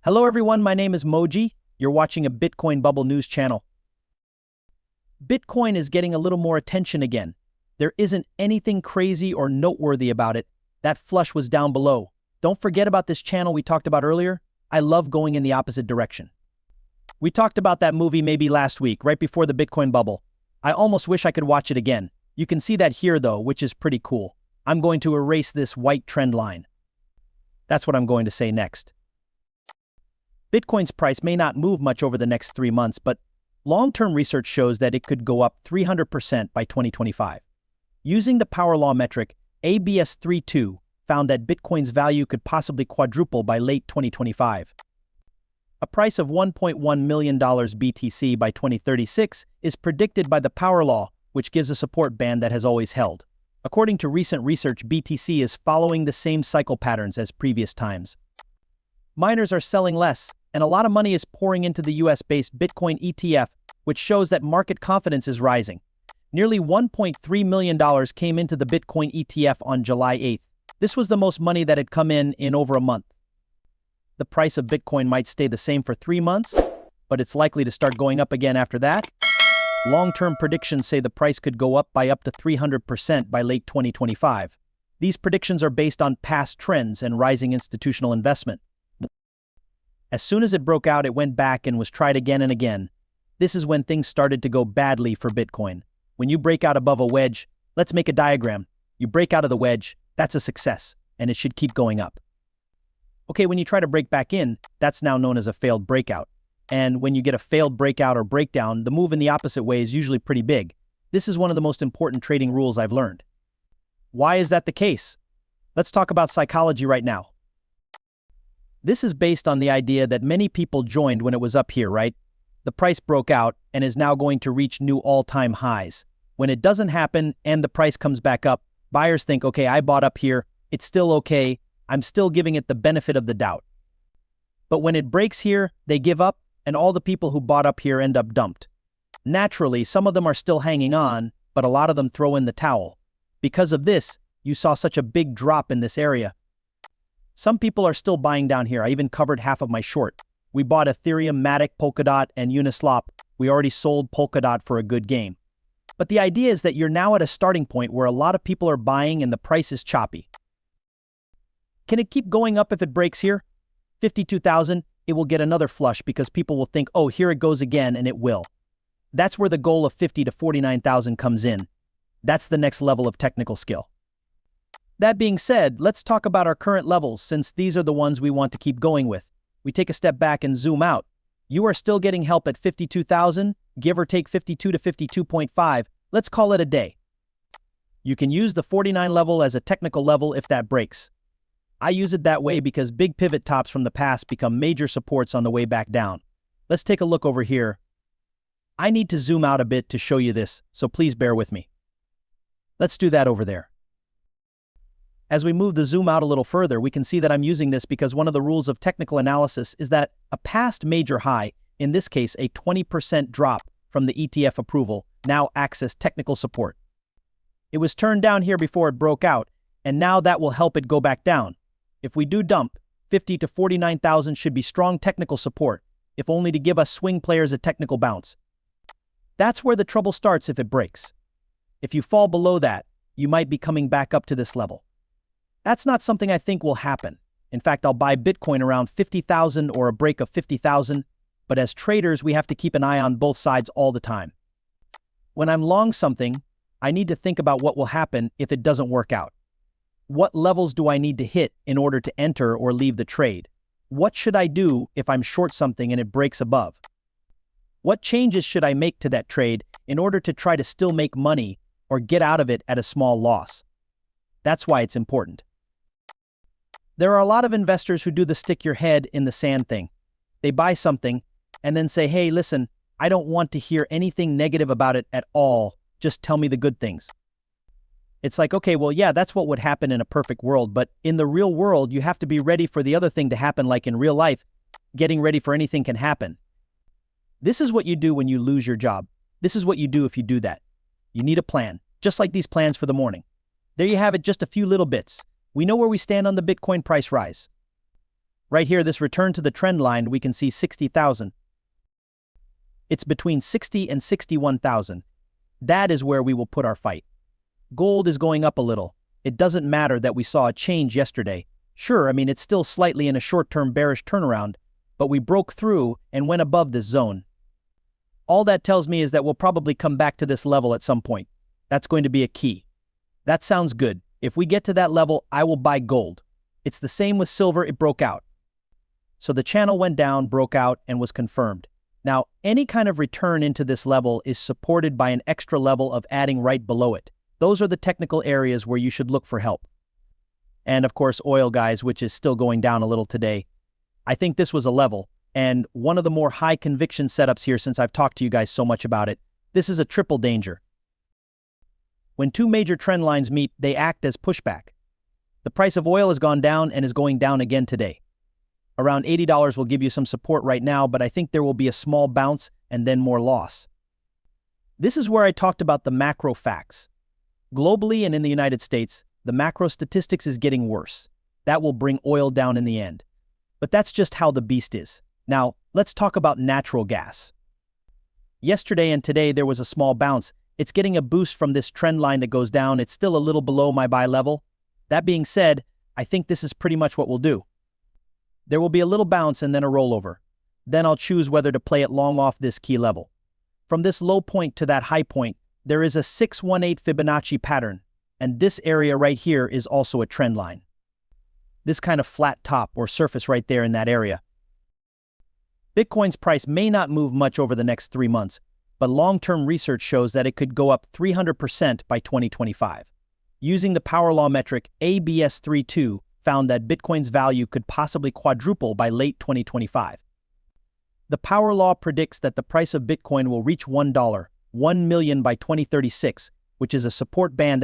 Hello everyone, my name is Moji. You're watching a Bitcoin Bubble News channel. Bitcoin is getting a little more attention again. There isn't anything crazy or noteworthy about it. That flush was down below. Don't forget about this channel we talked about earlier. I love going in the opposite direction. We talked about that movie maybe last week, right before the Bitcoin bubble. I almost wish I could watch it again. You can see that here though, which is pretty cool. I'm going to erase this white trend line. That's what I'm going to say next. Bitcoin's price may not move much over the next 3 months, but long-term research shows that it could go up 300% by 2025. Using the power law metric, ABS 32 found that Bitcoin's value could possibly quadruple by late 2025. A price of $1.1 million BTC by 2036 is predicted by the power law, which gives a support band that has always held. According to recent research, BTC is following the same cycle patterns as previous times. Miners are selling less, and a lot of money is pouring into the US-based Bitcoin ETF, which shows that market confidence is rising. Nearly $1.3 million came into the Bitcoin ETF on July 8th. This was the most money that had come in over a month. The price of Bitcoin might stay the same for 3 months, but it's likely to start going up again after that. Long-term predictions say the price could go up by up to 300% by late 2025. These predictions are based on past trends and rising institutional investment. As soon as it broke out, it went back and was tried again and again. This is when things started to go badly for Bitcoin. When you break out above a wedge, let's make a diagram. You break out of the wedge, that's a success, and it should keep going up. Okay, when you try to break back in, that's now known as a failed breakout. And when you get a failed breakout or breakdown, the move in the opposite way is usually pretty big. This is one of the most important trading rules I've learned. Why is that the case? Let's talk about psychology right now. This is based on the idea that many people joined when it was up here, right? The price broke out and is now going to reach new all-time highs. When it doesn't happen and the price comes back up, buyers think, okay, I bought up here, it's still okay, I'm still giving it the benefit of the doubt. But when it breaks here, they give up, and all the people who bought up here end up dumped. Naturally, some of them are still hanging on, but a lot of them throw in the towel. Because of this, you saw such a big drop in this area. Some people are still buying down here. I even covered half of my short. We bought Ethereum, Matic, Polkadot, and Uniswap. We already sold Polkadot for a good gain. But the idea is that you're now at a starting point where a lot of people are buying and the price is choppy. Can it keep going up if it breaks here? 52,000, it will get another flush because people will think, oh, here it goes again, and it will. That's where the goal of 50 to 49,000 comes in. That's the next level of technical skill. That being said, let's talk about our current levels since these are the ones we want to keep going with. We take a step back and zoom out. You are still getting help at 52,000, give or take 52 to 52.5. Let's call it a day. You can use the 49 level as a technical level if that breaks. I use it that way because big pivot tops from the past become major supports on the way back down. Let's take a look over here. I need to zoom out a bit to show you this, so please bear with me. Let's do that over there. As we move the zoom out a little further, we can see that I'm using this because one of the rules of technical analysis is that a past major high, in this case a 20% drop from the ETF approval, now acts as technical support. It was turned down here before it broke out, and now that will help it go back down. If we do dump, 50 to 49,000 should be strong technical support, if only to give us swing players a technical bounce. That's where the trouble starts if it breaks. If you fall below that, you might be coming back up to this level. That's not something I think will happen. In fact, I'll buy Bitcoin around 50,000 or a break of 50,000, but as traders, we have to keep an eye on both sides all the time. When I'm long something, I need to think about what will happen if it doesn't work out. What levels do I need to hit in order to enter or leave the trade? What should I do if I'm short something and it breaks above? What changes should I make to that trade in order to try to still make money or get out of it at a small loss? That's why it's important. There are a lot of investors who do the stick your head in the sand thing. They buy something and then say, hey, listen, I don't want to hear anything negative about it at all. Just tell me the good things. It's like, okay, well, yeah, that's what would happen in a perfect world, but in the real world, you have to be ready for the other thing to happen. Like in real life, getting ready for anything can happen. This is what you do when you lose your job. This is what you do if you do that. You need a plan, just like these plans for the morning. There you have it, just a few little bits. We know where we stand on the Bitcoin price rise. Right here, this return to the trend line, we can see 60,000. It's between 60 and 61,000. That is where we will put our fight. Gold is going up a little. It doesn't matter that we saw a change yesterday. Sure, it's still slightly in a short-term bearish turnaround, but we broke through and went above this zone. All that tells me is that we'll probably come back to this level at some point. That's going to be a key. That sounds good. If we get to that level, I will buy gold. It's the same with silver, it broke out. So the channel went down, broke out, and was confirmed. Now, any kind of return into this level is supported by an extra level of adding right below it. Those are the technical areas where you should look for help. And of course, oil, guys, which is still going down a little today. I think this was a level, and one of the more high conviction setups here since I've talked to you guys so much about it. This is a triple danger. When two major trend lines meet, they act as pushback. The price of oil has gone down and is going down again today. Around $80 will give you some support right now, but I think there will be a small bounce and then more loss. This is where I talked about the macro facts. Globally and in the United States, the macro statistics is getting worse. That will bring oil down in the end. But that's just how the beast is. Now, let's talk about natural gas. Yesterday and today there was a small bounce. It's getting a boost from this trend line that goes down. It's still a little below my buy level. That being said, I think this is pretty much what we'll do. There will be a little bounce and then a rollover. Then I'll choose whether to play it long off this key level. From this low point to that high point, there is a 618 Fibonacci pattern, and this area right here is also a trend line. This kind of flat top or surface right there in that area. Bitcoin's price may not move much over the next 3 months, but long-term research shows that it could go up 300% by 2025. Using the power law metric ABS32 found that Bitcoin's value could possibly quadruple by late 2025. The power law predicts that the price of Bitcoin will reach $1 million by 2036, which is a support band that